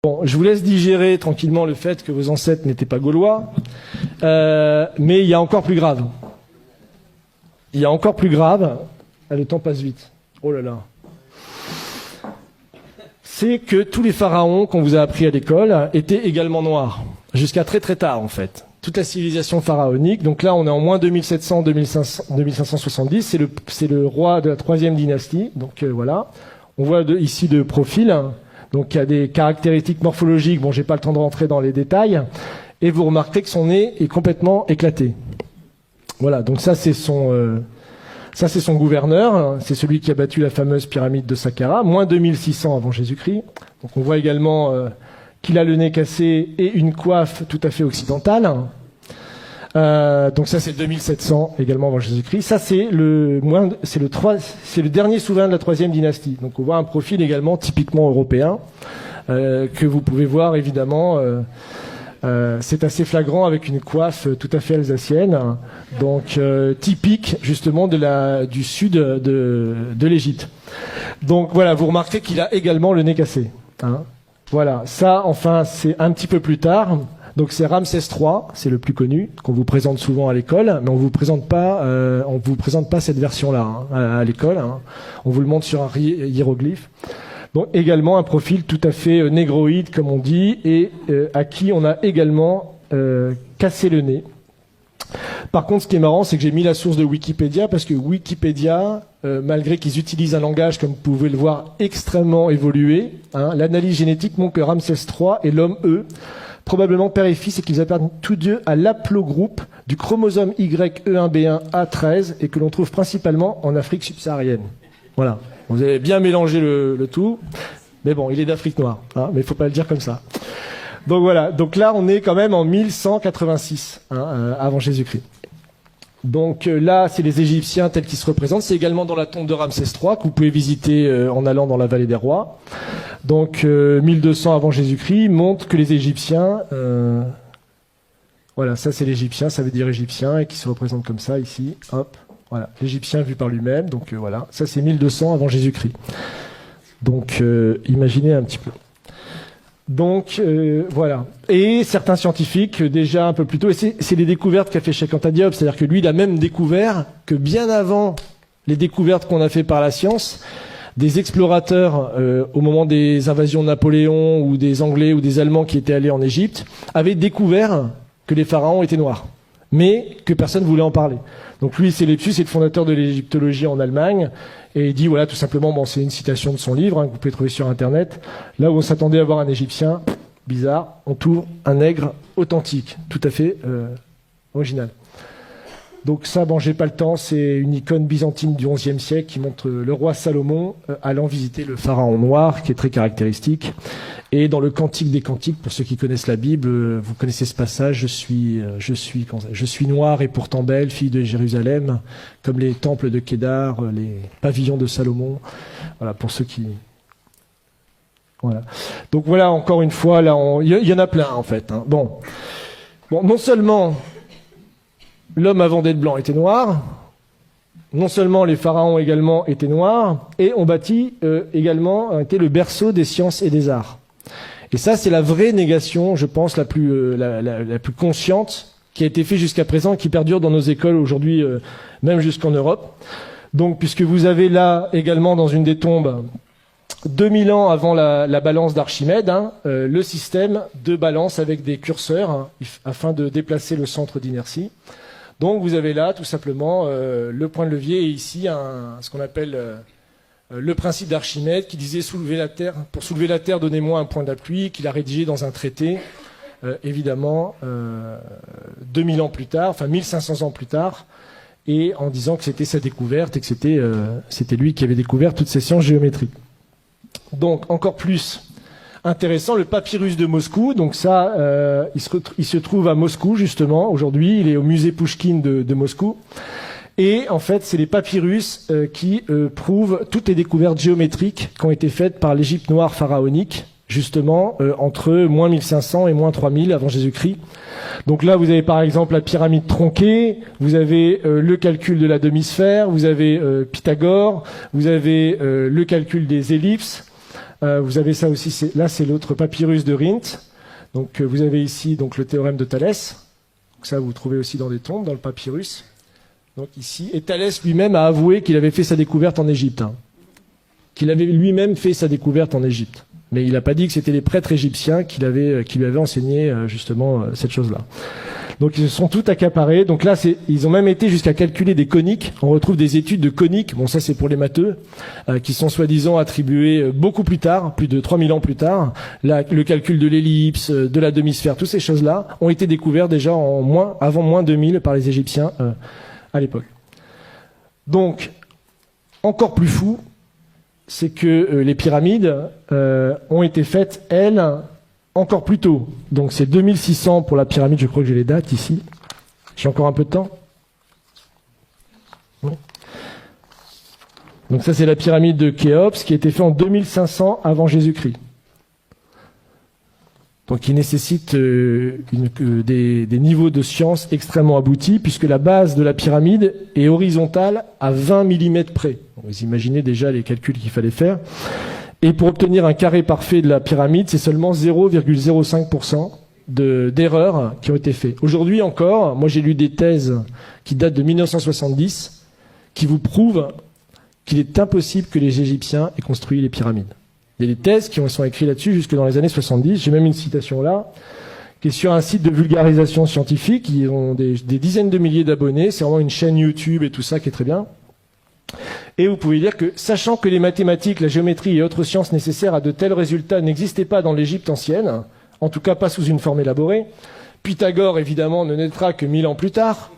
Bon, je vous laisse digérer tranquillement le fait que vos ancêtres n'étaient pas gaulois, mais il y a encore plus grave. Il y a encore plus grave, le temps passe vite, oh là là, c'est que tous les pharaons qu'on vous a appris à l'école étaient également noirs, jusqu'à très très tard en fait. Toute la civilisation pharaonique, donc là on est en moins 2700-2570, c'est le roi de la 3e dynastie, donc voilà. On voit ici de profil, donc il y a des caractéristiques morphologiques, bon j'ai pas le temps de rentrer dans les détails, et vous remarquez que son nez est complètement éclaté. Voilà, donc ça c'est son gouverneur, c'est celui qui a battu la fameuse pyramide de Saqqara, moins 2600 avant Jésus-Christ. Donc on voit également qu'il a le nez cassé et une coiffe tout à fait occidentale. Donc ça c'est 2700 également avant Jésus-Christ. Ça c'est le dernier souverain de la 3e dynastie. Donc on voit un profil également typiquement européen que vous pouvez voir évidemment. C'est assez flagrant avec une coiffe tout à fait alsacienne, donc typique justement du sud de l'Égypte. Donc voilà, vous remarquez qu'il a également le nez cassé. Hein. Voilà, ça enfin c'est un petit peu plus tard. Donc c'est Ramsès III, c'est le plus connu, qu'on vous présente souvent à l'école, mais on vous présente pas cette version-là hein, à l'école. Hein. On vous le montre sur un hiéroglyphe. Donc également un profil tout à fait négroïde, comme on dit, et à qui on a également cassé le nez. Par contre, ce qui est marrant, c'est que j'ai mis la source de Wikipédia, parce que Wikipédia, malgré qu'ils utilisent un langage, comme vous pouvez le voir, extrêmement évolué, hein, l'analyse génétique montre que Ramsès III est l'homme E, probablement père et fils, et qu'ils appartiennent tous deux à l'aplogroupe du chromosome YE1B1A13, et que l'on trouve principalement en Afrique subsaharienne. Voilà. Vous avez bien mélangé le tout, mais bon, il est d'Afrique noire, hein, mais il ne faut pas le dire comme ça. Donc voilà, donc là on est quand même en 1186 hein, avant Jésus-Christ. Donc là c'est les Égyptiens tels qu'ils se représentent, c'est également dans la tombe de Ramsès III que vous pouvez visiter en allant dans la vallée des rois. Donc 1200 avant Jésus-Christ montre que les Égyptiens, voilà ça c'est l'Égyptien, ça veut dire Égyptien et qui se représente comme ça ici, hop. Voilà, l'Égyptien vu par lui-même, donc voilà, ça c'est 1200 avant Jésus-Christ. Donc imaginez un petit peu. Donc voilà. Et certains scientifiques, déjà un peu plus tôt, et c'est les découvertes qu'a fait Cheikh Anta Diop, c'est-à-dire que lui il a même découvert que bien avant les découvertes qu'on a fait par la science, des explorateurs au moment des invasions de Napoléon ou des Anglais ou des Allemands qui étaient allés en Égypte, avaient découvert que les pharaons étaient noirs, mais que personne ne voulait en parler. Donc lui, c'est Lepsius, c'est le fondateur de l'égyptologie en Allemagne, et il dit, voilà, tout simplement, bon, c'est une citation de son livre, hein, que vous pouvez trouver sur Internet, là où on s'attendait à voir un Égyptien, bizarre, on trouve un nègre authentique, tout à fait original. Donc ça, bon, j'ai pas le temps, c'est une icône byzantine du XIe siècle qui montre le roi Salomon allant visiter le pharaon noir, qui est très caractéristique. Et dans le Cantique des Cantiques, pour ceux qui connaissent la Bible, vous connaissez ce passage, je suis noire et pourtant belle, fille de Jérusalem, comme les temples de Kédar, les pavillons de Salomon. Voilà, pour ceux qui... Voilà. Donc voilà, encore une fois, là, il y en a plein, en fait. Hein. Bon, non seulement l'homme avant d'être blanc était noir, non seulement les pharaons également étaient noirs, et on bâtit également était le berceau des sciences et des arts. Et ça, c'est la vraie négation, je pense, la plus consciente qui a été faite jusqu'à présent et qui perdure dans nos écoles aujourd'hui, même jusqu'en Europe. Donc, puisque vous avez là également dans une des tombes, 2000 ans avant la balance d'Archimède, hein, le système de balance avec des curseurs hein, afin de déplacer le centre d'inertie. Donc, vous avez là tout simplement le point de levier et ici ce qu'on appelle... le principe d'Archimède qui disait pour soulever la terre, donnez-moi un point d'appui, qu'il a rédigé dans un traité, évidemment, 2000 ans plus tard, enfin 1500 ans plus tard, et en disant que c'était sa découverte et que c'était lui qui avait découvert toutes ces sciences géométriques. Donc, encore plus intéressant, le papyrus de Moscou, donc ça, il se trouve à Moscou, justement, aujourd'hui, il est au musée Pouchkine de Moscou. Et en fait, c'est les papyrus qui prouvent toutes les découvertes géométriques qui ont été faites par l'Égypte noire pharaonique, justement, entre moins 1500 et moins 3000 avant Jésus-Christ. Donc là, vous avez par exemple la pyramide tronquée, vous avez le calcul de la demi-sphère, vous avez Pythagore, vous avez le calcul des ellipses, Vous avez ça aussi, là c'est l'autre papyrus de Rhind. Donc vous avez ici donc, le théorème de Thalès. Donc, ça vous trouvez aussi dans des tombes, dans le papyrus. Donc ici, et Thalès lui-même a avoué qu'il avait fait sa découverte en Égypte. Qu'il avait lui-même fait sa découverte en Égypte. Mais il n'a pas dit que c'était les prêtres égyptiens qui lui avaient enseigné justement cette chose-là. Donc ils se sont tout accaparés. Donc là, ils ont même été jusqu'à calculer des coniques. On retrouve des études de coniques, bon ça c'est pour les matheux, qui sont soi-disant attribuées beaucoup plus tard, plus de 3000 ans plus tard. Là, le calcul de l'ellipse, de la demi-sphère, toutes ces choses-là ont été découvertes déjà avant moins 2000 par les Égyptiens à l'époque. Donc, encore plus fou, c'est que les pyramides ont été faites, elles, encore plus tôt. Donc c'est 2600 pour la pyramide, je crois que j'ai les dates ici. J'ai encore un peu de temps. Oui. Donc ça c'est la pyramide de Khéops qui a été faite en 2500 avant Jésus-Christ. Donc qui nécessite des niveaux de science extrêmement aboutis, puisque la base de la pyramide est horizontale à 20 mm près. Vous imaginez déjà les calculs qu'il fallait faire. Et pour obtenir un carré parfait de la pyramide, c'est seulement 0,05% d'erreurs qui ont été faites. Aujourd'hui encore, moi j'ai lu des thèses qui datent de 1970, qui vous prouvent qu'il est impossible que les Égyptiens aient construit les pyramides. Il y a des thèses qui sont écrites là-dessus jusque dans les années 70. J'ai même une citation là, qui est sur un site de vulgarisation scientifique. Ils ont des dizaines de milliers d'abonnés. C'est vraiment une chaîne YouTube et tout ça qui est très bien. Et vous pouvez dire que, sachant que les mathématiques, la géométrie et autres sciences nécessaires à de tels résultats n'existaient pas dans l'Égypte ancienne, en tout cas pas sous une forme élaborée, Pythagore évidemment ne naîtra que 1000 ans plus tard,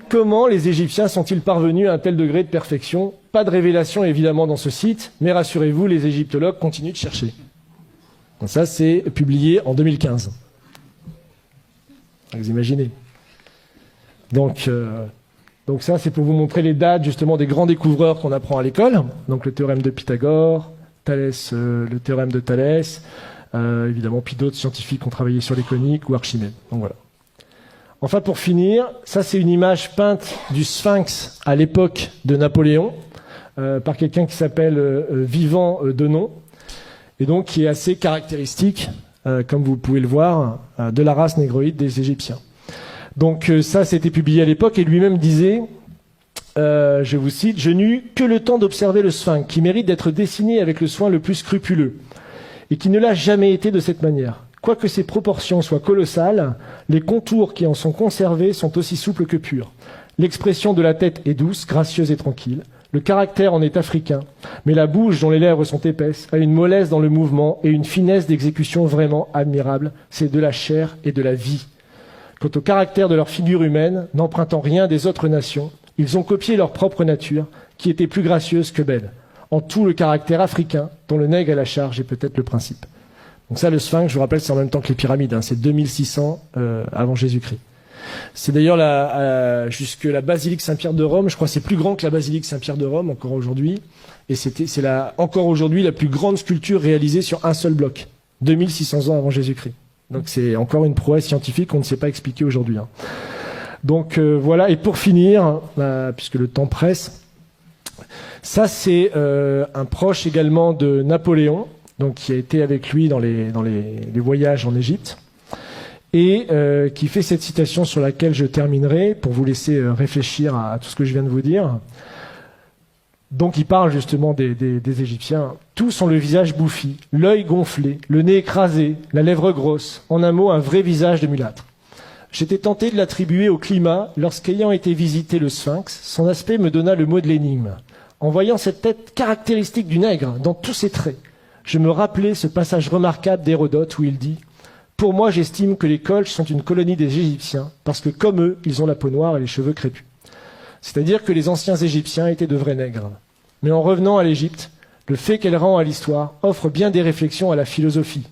comment les Égyptiens sont-ils parvenus à un tel degré de perfection? Pas de révélation évidemment dans ce site, mais rassurez-vous, les égyptologues continuent de chercher. Donc ça, c'est publié en 2015. Vous imaginez. Donc ça, c'est pour vous montrer les dates justement des grands découvreurs qu'on apprend à l'école. Donc le théorème de Pythagore, Thalès, le théorème de Thalès, évidemment, puis d'autres scientifiques qui ont travaillé sur les coniques ou Archimède. Donc voilà. Enfin, pour finir, ça c'est une image peinte du Sphinx à l'époque de Napoléon, par quelqu'un qui s'appelle Vivant Denon, et donc qui est assez caractéristique, comme vous pouvez le voir, de la race négroïde des Égyptiens. Donc ça, c'était publié à l'époque, et lui-même disait, je vous cite, « Je n'eus que le temps d'observer le Sphinx, qui mérite d'être dessiné avec le soin le plus scrupuleux, et qui ne l'a jamais été de cette manière. Quoique ses proportions soient colossales, les contours qui en sont conservés sont aussi souples que purs. L'expression de la tête est douce, gracieuse et tranquille. Le caractère en est africain, mais la bouche dont les lèvres sont épaisses a une mollesse dans le mouvement et une finesse d'exécution vraiment admirable. C'est de la chair et de la vie. Quant au caractère de leur figure humaine, n'empruntant rien des autres nations, ils ont copié leur propre nature, qui était plus gracieuse que belle. En tout le caractère africain, dont le nègre à la charge est peut-être le principe. » Donc ça, le Sphinx, je vous rappelle, c'est en même temps que les pyramides, c'est 2600 avant Jésus-Christ. C'est d'ailleurs jusque la basilique Saint-Pierre de Rome, je crois que c'est plus grand que la basilique Saint-Pierre de Rome encore aujourd'hui, et c'est encore aujourd'hui la plus grande sculpture réalisée sur un seul bloc, 2600 ans avant Jésus-Christ. Donc c'est encore une prouesse scientifique qu'on ne sait pas expliquer aujourd'hui. Donc voilà, et pour finir, puisque le temps presse, ça c'est un proche également de Napoléon, donc qui a été avec lui dans les voyages en Égypte, et qui fait cette citation sur laquelle je terminerai, pour vous laisser réfléchir à tout ce que je viens de vous dire. Donc il parle justement des Égyptiens. Tous ont le visage bouffi, l'œil gonflé, le nez écrasé, la lèvre grosse, en un mot un vrai visage de mulâtre. J'étais tenté de l'attribuer au climat lorsqu'ayant été visiter le Sphinx, son aspect me donna le mot de l'énigme. En voyant cette tête caractéristique du nègre dans tous ses traits, je me rappelais ce passage remarquable d'Hérodote où il dit « Pour moi, j'estime que les Colches sont une colonie des Égyptiens, parce que comme eux, ils ont la peau noire et les cheveux crépus. » C'est-à-dire que les anciens Égyptiens étaient de vrais nègres. Mais en revenant à l'Égypte, le fait qu'elle rend à l'histoire offre bien des réflexions à la philosophie.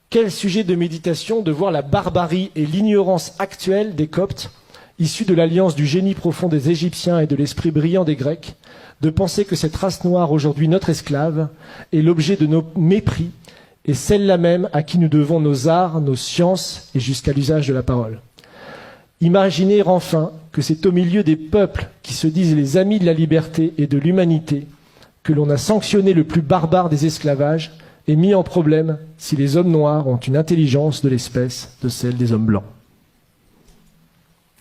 Quel sujet de méditation de voir la barbarie et l'ignorance actuelle des Coptes, issus de l'alliance du génie profond des Égyptiens et de l'esprit brillant des Grecs, de penser que cette race noire, aujourd'hui notre esclave, est l'objet de nos mépris, et celle-là même à qui nous devons nos arts, nos sciences et jusqu'à l'usage de la parole. Imaginez enfin que c'est au milieu des peuples qui se disent les amis de la liberté et de l'humanité que l'on a sanctionné le plus barbare des esclavages et mis en problème si les hommes noirs ont une intelligence de l'espèce de celle des hommes blancs.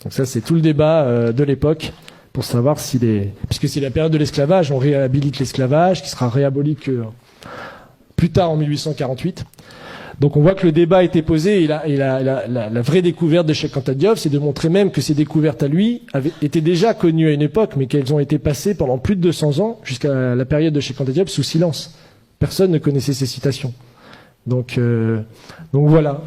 Donc ça, c'est tout le débat de l'époque pour savoir si puisque c'est la période de l'esclavage, on réhabilite l'esclavage, qui sera réaboli que plus tard en 1848. Donc on voit que le débat a été posé et la vraie découverte de Cheikh Anta Diop, c'est de montrer même que ces découvertes à lui étaient déjà connues à une époque, mais qu'elles ont été passées pendant plus de 200 ans, jusqu'à la période de Cheikh Anta Diop, sous silence. Personne ne connaissait ces citations. Donc voilà.